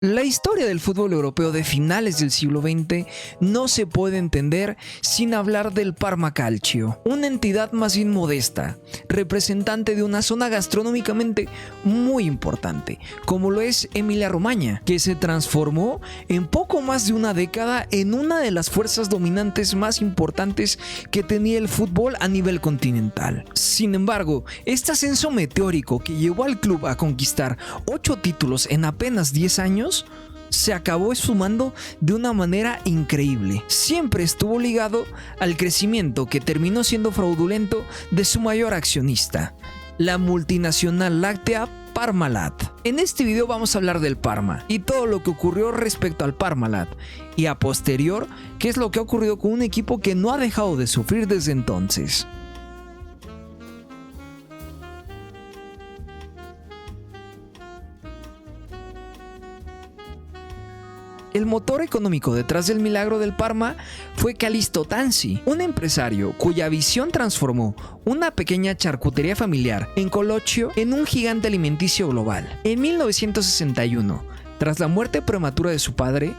La historia del fútbol europeo de finales del siglo XX no se puede entender sin hablar del Parma Calcio, una entidad más bien modesta, representante de una zona gastronómicamente muy importante, como lo es Emilia-Romagna, que se transformó en poco más de una década en una de las fuerzas dominantes más importantes que tenía el fútbol a nivel continental. Sin embargo, este ascenso meteórico que llevó al club a conquistar 8 títulos en apenas 10 años se acabó esfumando de una manera increíble. Siempre estuvo ligado al crecimiento que terminó siendo fraudulento de su mayor accionista, la multinacional láctea Parmalat. En este video vamos a hablar del Parma y todo lo que ocurrió respecto al Parmalat y a posterior qué es lo que ha ocurrido con un equipo que no ha dejado de sufrir desde entonces. El motor económico detrás del milagro del Parma fue Callisto Tanzi, un empresario cuya visión transformó una pequeña charcutería familiar en Colocchio en un gigante alimenticio global. En 1961, tras la muerte prematura de su padre,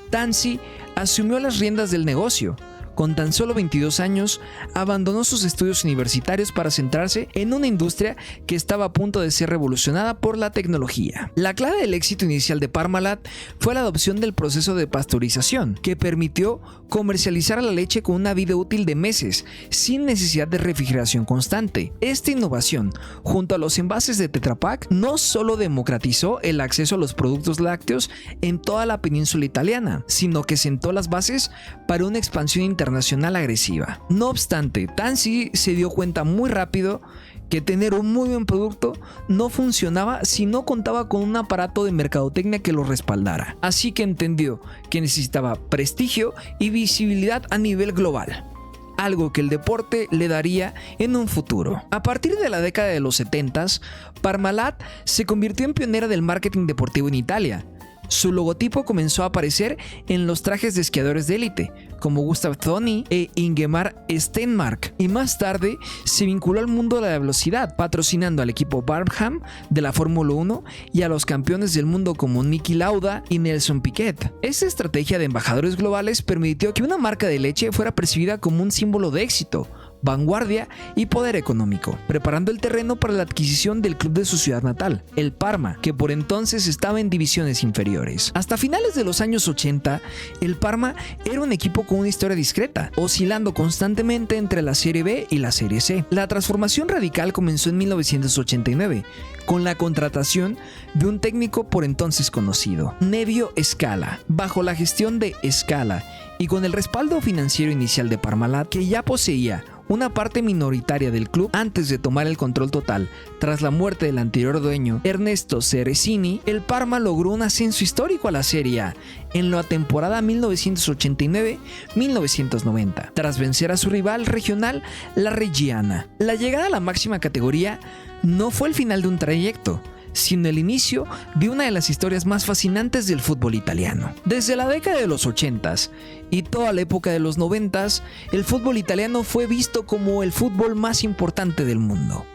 Tanzi asumió las riendas del negocio. Con tan solo 22 años, abandonó sus estudios universitarios para centrarse en una industria que estaba a punto de ser revolucionada por la tecnología. La clave del éxito inicial de Parmalat fue la adopción del proceso de pasteurización, que permitió comercializar la leche con una vida útil de meses, sin necesidad de refrigeración constante. Esta innovación, junto a los envases de Tetra Pak, no solo democratizó el acceso a los productos lácteos en toda la península italiana, sino que sentó las bases para una expansión internacional agresiva. No obstante, Tanzi se dio cuenta muy rápido que tener un muy buen producto no funcionaba si no contaba con un aparato de mercadotecnia que lo respaldara. Así que entendió que necesitaba prestigio y visibilidad a nivel global, algo que el deporte le daría en un futuro. A partir de la década de los 70s, Parmalat se convirtió en pionera del marketing deportivo en Italia. Su logotipo comenzó a aparecer en los trajes de esquiadores de élite, como Gustav Thoni e Ingemar Stenmark, y más tarde se vinculó al mundo de la velocidad, patrocinando al equipo Barnham de la Fórmula 1 y a los campeones del mundo como Niki Lauda y Nelson Piquet. Esta estrategia de embajadores globales permitió que una marca de leche fuera percibida como un símbolo de éxito, vanguardia y poder económico, preparando el terreno para la adquisición del club de su ciudad natal, el Parma, que por entonces estaba en divisiones inferiores. Hasta finales de los años 80, el Parma era un equipo con una historia discreta, oscilando constantemente entre la Serie B y la Serie C. La transformación radical comenzó en 1989, con la contratación de un técnico por entonces conocido, Nevio Scala. Bajo la gestión de Scala y con el respaldo financiero inicial de Parmalat, que ya poseía una parte minoritaria del club antes de tomar el control total tras la muerte del anterior dueño, Ernesto Ceresini, el Parma logró un ascenso histórico a la Serie A en la temporada 1989-1990, tras vencer a su rival regional, la Reggiana. La llegada a la máxima categoría no fue el final de un trayecto, sino el inicio de una de las historias más fascinantes del fútbol italiano. Desde la década de los 80s y toda la época de los 90s, el fútbol italiano fue visto como el fútbol más importante del mundo,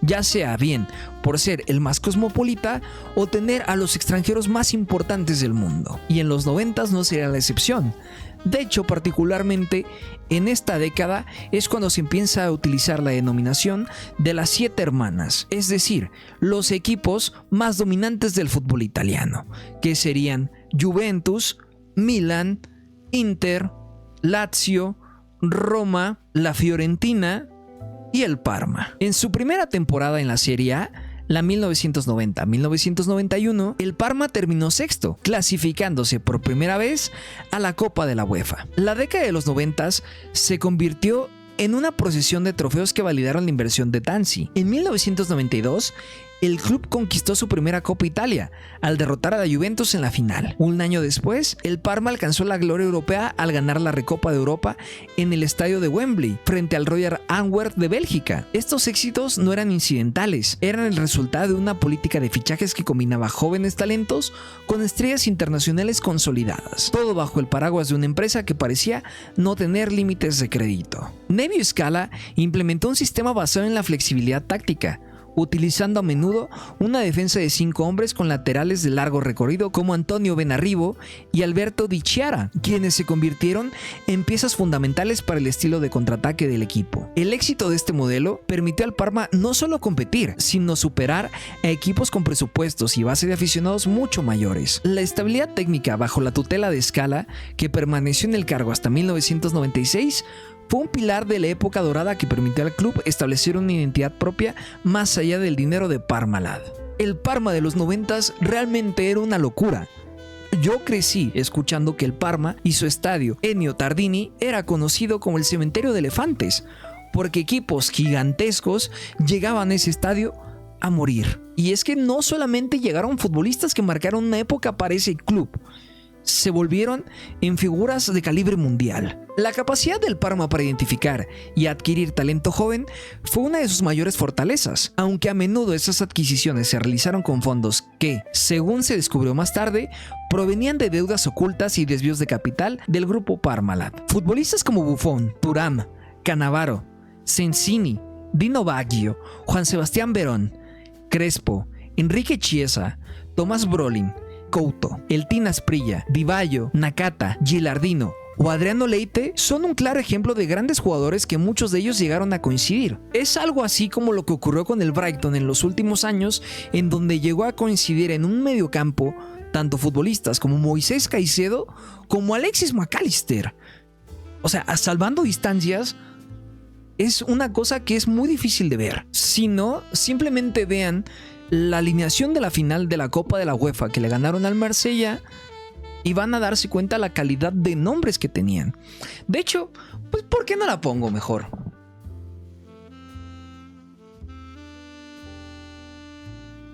ya sea bien por ser el más cosmopolita o tener a los extranjeros más importantes del mundo. Y en los 90s no sería la excepción. De hecho, particularmente en esta década es cuando se empieza a utilizar la denominación de las 7 hermanas, es decir, los equipos más dominantes del fútbol italiano, que serían Juventus, Milan, Inter, Lazio, Roma, la Fiorentina y el Parma. En su primera temporada en la Serie A, la 1990-1991, el Parma terminó sexto, clasificándose por primera vez a la Copa de la UEFA. La década de los 90s se convirtió en una procesión de trofeos que validaron la inversión de Tanzi. En 1992, el club conquistó su primera Copa Italia al derrotar a la Juventus en la final. Un año después, el Parma alcanzó la gloria europea al ganar la Recopa de Europa en el estadio de Wembley frente al Royal Antwerp de Bélgica. Estos éxitos no eran incidentales, eran el resultado de una política de fichajes que combinaba jóvenes talentos con estrellas internacionales consolidadas, todo bajo el paraguas de una empresa que parecía no tener límites de crédito. Nevio Scala implementó un sistema basado en la flexibilidad táctica, utilizando a menudo una defensa de 5 hombres con laterales de largo recorrido como Antonio Benarribo y Alberto Di Chiara, quienes se convirtieron en piezas fundamentales para el estilo de contraataque del equipo. El éxito de este modelo permitió al Parma no solo competir, sino superar a equipos con presupuestos y base de aficionados mucho mayores. La estabilidad técnica bajo la tutela de Scala, que permaneció en el cargo hasta 1996, fue un pilar de la época dorada que permitió al club establecer una identidad propia más allá del dinero de Parmalat. El Parma de los 90s realmente era una locura. Yo crecí escuchando que el Parma y su estadio Ennio Tardini era conocido como el cementerio de elefantes, porque equipos gigantescos llegaban a ese estadio a morir. Y es que no solamente llegaron futbolistas que marcaron una época para ese club, se volvieron en figuras de calibre mundial. La capacidad del Parma para identificar y adquirir talento joven fue una de sus mayores fortalezas, aunque a menudo esas adquisiciones se realizaron con fondos que, según se descubrió más tarde, provenían de deudas ocultas y desvíos de capital del grupo Parmalat. Futbolistas como Buffon, Thuram, Cannavaro, Sensini, Dino Baggio, Juan Sebastián Verón, Crespo, Enrique Chiesa, Tomás Brolin, Couto, El Tina Asprilla, Di Baggio, Nakata, Gilardino o Adriano Leite son un claro ejemplo de grandes jugadores que muchos de ellos llegaron a coincidir. Es algo así como lo que ocurrió con el Brighton en los últimos años, en donde llegó a coincidir en un mediocampo tanto futbolistas como Moisés Caicedo como Alexis McAllister. O sea, salvando distancias, es una cosa que es muy difícil de ver. Si no, simplemente vean la alineación de la final de la Copa de la UEFA que le ganaron al Marsella y van a darse cuenta la calidad de nombres que tenían. De hecho, pues ¿por qué no la pongo mejor?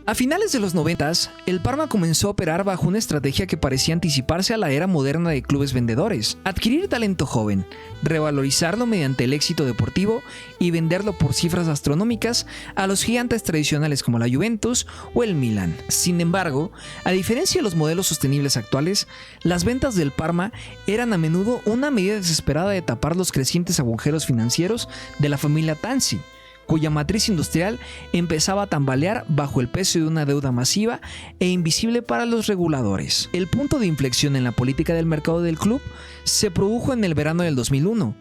A finales de los 90s, el Parma comenzó a operar bajo una estrategia que parecía anticiparse a la era moderna de clubes vendedores: adquirir talento joven, revalorizarlo mediante el éxito deportivo y venderlo por cifras astronómicas a los gigantes tradicionales como la Juventus o el Milan. Sin embargo, a diferencia de los modelos sostenibles actuales, las ventas del Parma eran a menudo una medida desesperada de tapar los crecientes agujeros financieros de la familia Tanzi, cuya matriz industrial empezaba a tambalear bajo el peso de una deuda masiva e invisible para los reguladores. El punto de inflexión en la política del mercado del club se produjo en el verano del 2001.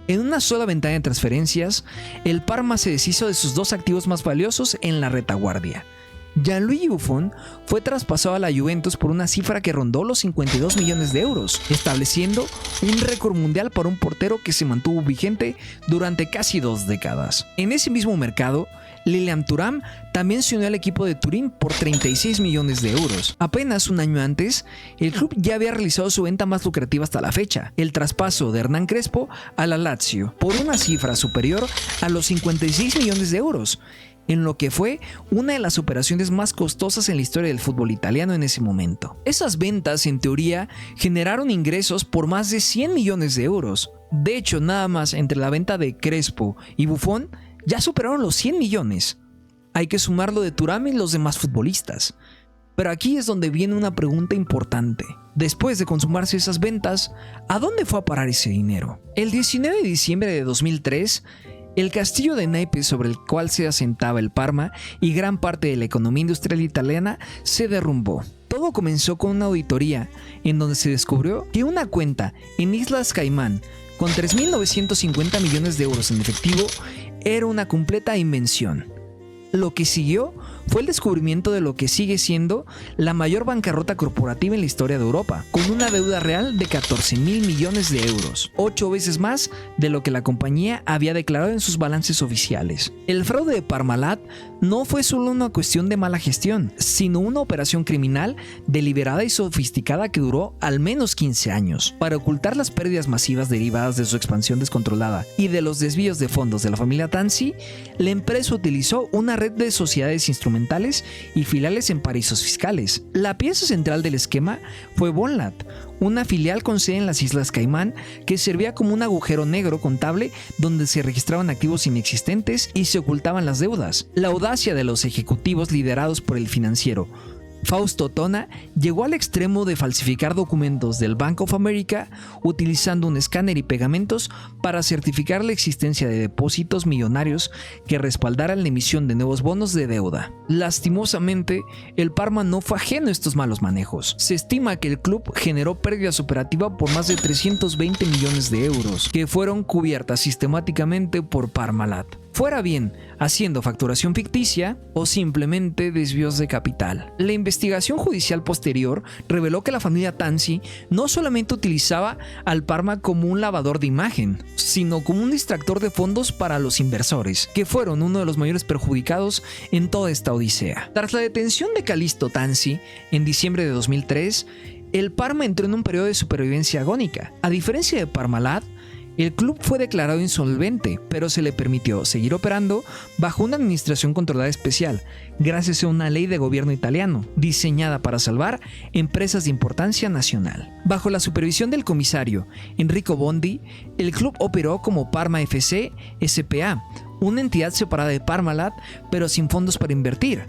En una sola ventana de transferencias, el Parma se deshizo de sus 2 activos más valiosos en la retaguardia. Gianluigi Buffon fue traspasado a la Juventus por una cifra que rondó los 52 millones de euros, estableciendo un récord mundial para un portero que se mantuvo vigente durante casi 2 décadas. En ese mismo mercado, Lilian Thuram también se unió al equipo de Turín por 36 millones de euros. Apenas un año antes, el club ya había realizado su venta más lucrativa hasta la fecha, el traspaso de Hernán Crespo a la Lazio, por una cifra superior a los 56 millones de euros, en lo que fue una de las operaciones más costosas en la historia del fútbol italiano en ese momento. Esas ventas, en teoría, generaron ingresos por más de 100 millones de euros. De hecho, nada más entre la venta de Crespo y Buffon ya superaron los 100 millones. Hay que sumarlo de Thuram y los demás futbolistas. Pero aquí es donde viene una pregunta importante. Después de consumarse esas ventas, ¿a dónde fue a parar ese dinero? El 19 de diciembre de 2003, el castillo de naipes sobre el cual se asentaba el Parma y gran parte de la economía industrial italiana se derrumbó. Todo comenzó con una auditoría en donde se descubrió que una cuenta en Islas Caimán con 3.950 millones de euros en efectivo era una completa invención. Lo que siguió fue el descubrimiento de lo que sigue siendo la mayor bancarrota corporativa en la historia de Europa, con una deuda real de 14.000 millones de euros, 8 veces más de lo que la compañía había declarado en sus balances oficiales. El fraude de Parmalat no fue solo una cuestión de mala gestión, sino una operación criminal deliberada y sofisticada que duró al menos 15 años. Para ocultar las pérdidas masivas derivadas de su expansión descontrolada y de los desvíos de fondos de la familia Tanzi, la empresa utilizó una red de sociedades instrumentales y filiales en paraísos fiscales. La pieza central del esquema fue Bonlat, una filial con sede en las Islas Caimán que servía como un agujero negro contable donde se registraban activos inexistentes y se ocultaban las deudas. La audacia de los ejecutivos liderados por el financiero Fausto Tona llegó al extremo de falsificar documentos del Bank of America utilizando un escáner y pegamentos para certificar la existencia de depósitos millonarios que respaldaran la emisión de nuevos bonos de deuda. Lastimosamente, el Parma no fue ajeno a estos malos manejos. Se estima que el club generó pérdidas operativas por más de 320 millones de euros, que fueron cubiertas sistemáticamente por Parmalat. Fuera bien haciendo facturación ficticia o simplemente desvíos de capital. La investigación judicial posterior reveló que la familia Tanzi no solamente utilizaba al Parma como un lavador de imagen, sino como un distractor de fondos para los inversores, que fueron uno de los mayores perjudicados en toda esta odisea. Tras la detención de Calixto Tanzi en diciembre de 2003, el Parma entró en un periodo de supervivencia agónica. A diferencia de Parmalat, el club fue declarado insolvente, pero se le permitió seguir operando bajo una administración controlada especial, gracias a una ley de gobierno italiano, diseñada para salvar empresas de importancia nacional. Bajo la supervisión del comisario Enrico Bondi, el club operó como Parma FC S.p.A., una entidad separada de Parmalat, pero sin fondos para invertir.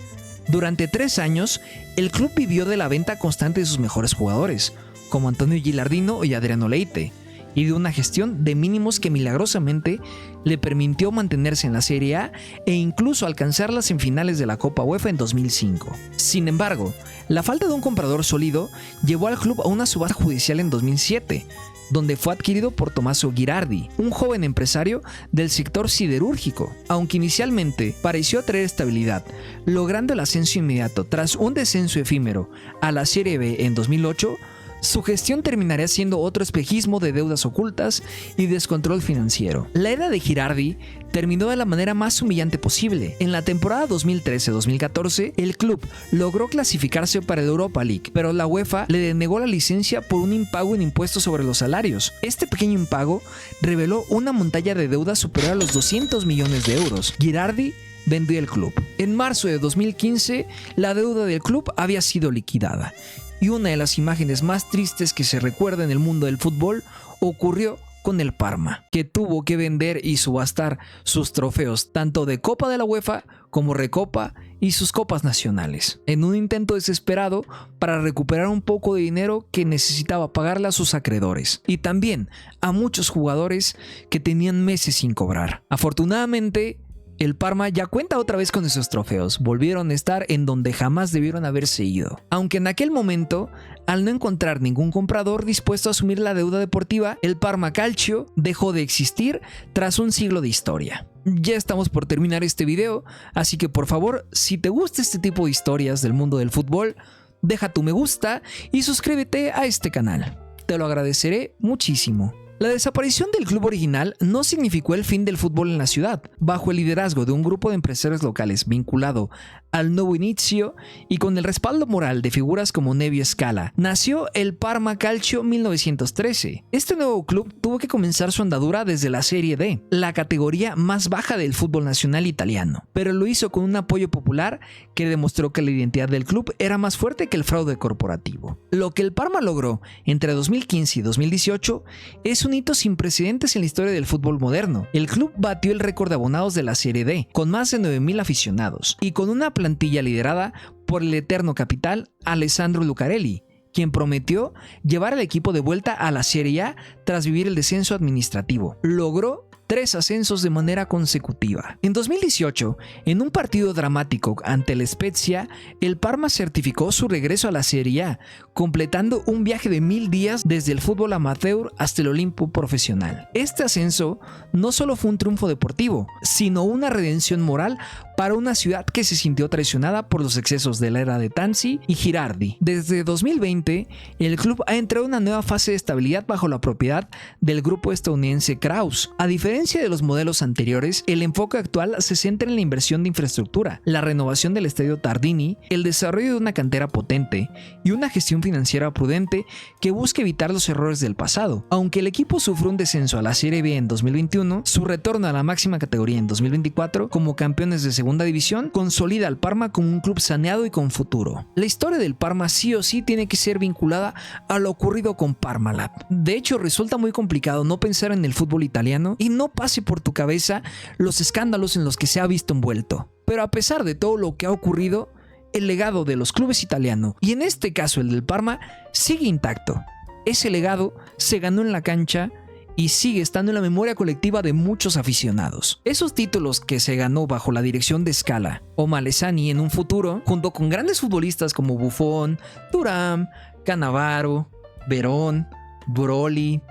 Durante 3 años, el club vivió de la venta constante de sus mejores jugadores, como Antonio Gilardino y Adriano Leite, y de una gestión de mínimos que milagrosamente le permitió mantenerse en la Serie A e incluso alcanzar las semifinales de la Copa UEFA en 2005. Sin embargo, la falta de un comprador sólido llevó al club a una subasta judicial en 2007, donde fue adquirido por Tommaso Ghirardi, un joven empresario del sector siderúrgico. Aunque inicialmente pareció traer estabilidad, logrando el ascenso inmediato tras un descenso efímero a la Serie B en 2008, su gestión terminaría siendo otro espejismo de deudas ocultas y descontrol financiero. La era de Ghirardi terminó de la manera más humillante posible. En la temporada 2013-2014, el club logró clasificarse para la Europa League, pero la UEFA le denegó la licencia por un impago en impuestos sobre los salarios. Este pequeño impago reveló una montaña de deudas superior a los 200 millones de euros. Ghirardi vendió el club. En marzo de 2015, la deuda del club había sido liquidada. Y una de las imágenes más tristes que se recuerda en el mundo del fútbol ocurrió con el Parma, que tuvo que vender y subastar sus trofeos tanto de Copa de la UEFA como Recopa y sus copas nacionales, en un intento desesperado para recuperar un poco de dinero que necesitaba pagarle a sus acreedores y también a muchos jugadores que tenían meses sin cobrar. Afortunadamente, el Parma ya cuenta otra vez con esos trofeos, volvieron a estar en donde jamás debieron haberse ido. Aunque en aquel momento, al no encontrar ningún comprador dispuesto a asumir la deuda deportiva, el Parma Calcio dejó de existir tras un siglo de historia. Ya estamos por terminar este video, así que por favor, si te gusta este tipo de historias del mundo del fútbol, deja tu me gusta y suscríbete a este canal. Te lo agradeceré muchísimo. La desaparición del club original no significó el fin del fútbol en la ciudad. Bajo el liderazgo de un grupo de empresarios locales vinculado al nuevo inicio y con el respaldo moral de figuras como Nevio Scala, nació el Parma Calcio 1913. Este nuevo club tuvo que comenzar su andadura desde la Serie D, la categoría más baja del fútbol nacional italiano, pero lo hizo con un apoyo popular que demostró que la identidad del club era más fuerte que el fraude corporativo. Lo que el Parma logró entre 2015 y 2018 es un hito sin precedentes en la historia del fútbol moderno. El club batió el récord de abonados de la Serie D, con más de 9,000 aficionados, y con una plantilla liderada por el eterno capitán Alessandro Lucarelli, quien prometió llevar al equipo de vuelta a la Serie A tras vivir el descenso administrativo. Logró 3 ascensos de manera consecutiva. En 2018, en un partido dramático ante el Spezia, el Parma certificó su regreso a la Serie A, completando un viaje de 1000 días desde el fútbol amateur hasta el Olimpo profesional. Este ascenso no solo fue un triunfo deportivo, sino una redención moral para una ciudad que se sintió traicionada por los excesos de la era de Tanzi y Ghirardi. Desde 2020, el club ha entrado en una nueva fase de estabilidad bajo la propiedad del grupo estadounidense Kraus. A diferencia de los modelos anteriores, el enfoque actual se centra en la inversión de infraestructura, la renovación del estadio Tardini, el desarrollo de una cantera potente y una gestión financiera prudente que busca evitar los errores del pasado. Aunque el equipo sufrió un descenso a la Serie B en 2021, su retorno a la máxima categoría en 2024 como campeones de segunda división consolida al Parma como un club saneado y con futuro. La historia del Parma sí o sí tiene que ser vinculada a lo ocurrido con Parmalat. De hecho, resulta muy complicado no pensar en el fútbol italiano y no pase por tu cabeza los escándalos en los que se ha visto envuelto. Pero a pesar de todo lo que ha ocurrido, el legado de los clubes italianos, y en este caso el del Parma, sigue intacto. Ese legado se ganó en la cancha y sigue estando en la memoria colectiva de muchos aficionados. Esos títulos que se ganó bajo la dirección de Scala o Malesani en un futuro, junto con grandes futbolistas como Buffon, Thuram, Cannavaro, Verón, Broly,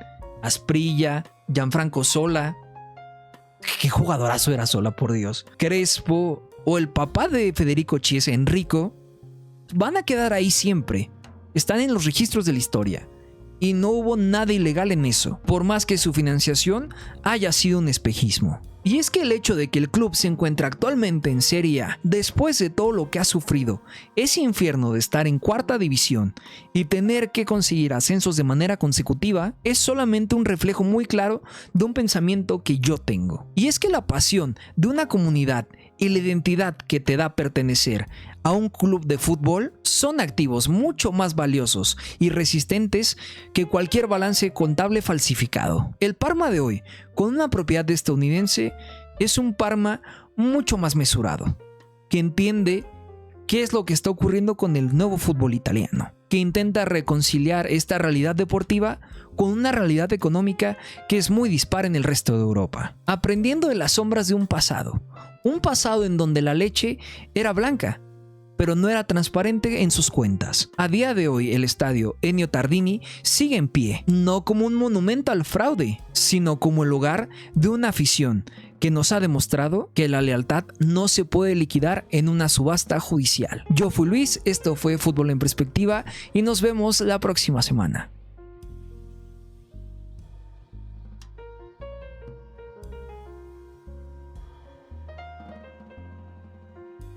Asprilla, Gianfranco Sola. Qué jugadorazo era Sola, por Dios. Crespo o el papá de Federico Chiesa, Enrico, van a quedar ahí siempre. Están en los registros de la historia. Y no hubo nada ilegal en eso, por más que su financiación haya sido un espejismo. Y es que el hecho de que el club se encuentre actualmente en Serie A, después de todo lo que ha sufrido, ese infierno de estar en cuarta división y tener que conseguir ascensos de manera consecutiva, es solamente un reflejo muy claro de un pensamiento que yo tengo. Y es que la pasión de una comunidad y la identidad que te da pertenecer a un club de fútbol son activos mucho más valiosos y resistentes que cualquier balance contable falsificado. El Parma de hoy, con una propiedad estadounidense, es un Parma mucho más mesurado, que entiende qué es lo que está ocurriendo con el nuevo fútbol italiano, que intenta reconciliar esta realidad deportiva con una realidad económica que es muy dispar en el resto de Europa, aprendiendo de las sombras de un pasado en donde la leche era blanca, pero no era transparente en sus cuentas. A día de hoy, el estadio Ennio Tardini sigue en pie, no como un monumento al fraude, sino como el hogar de una afición que nos ha demostrado que la lealtad no se puede liquidar en una subasta judicial. Yo fui Luis, esto fue Fútbol en Perspectiva y nos vemos la próxima semana.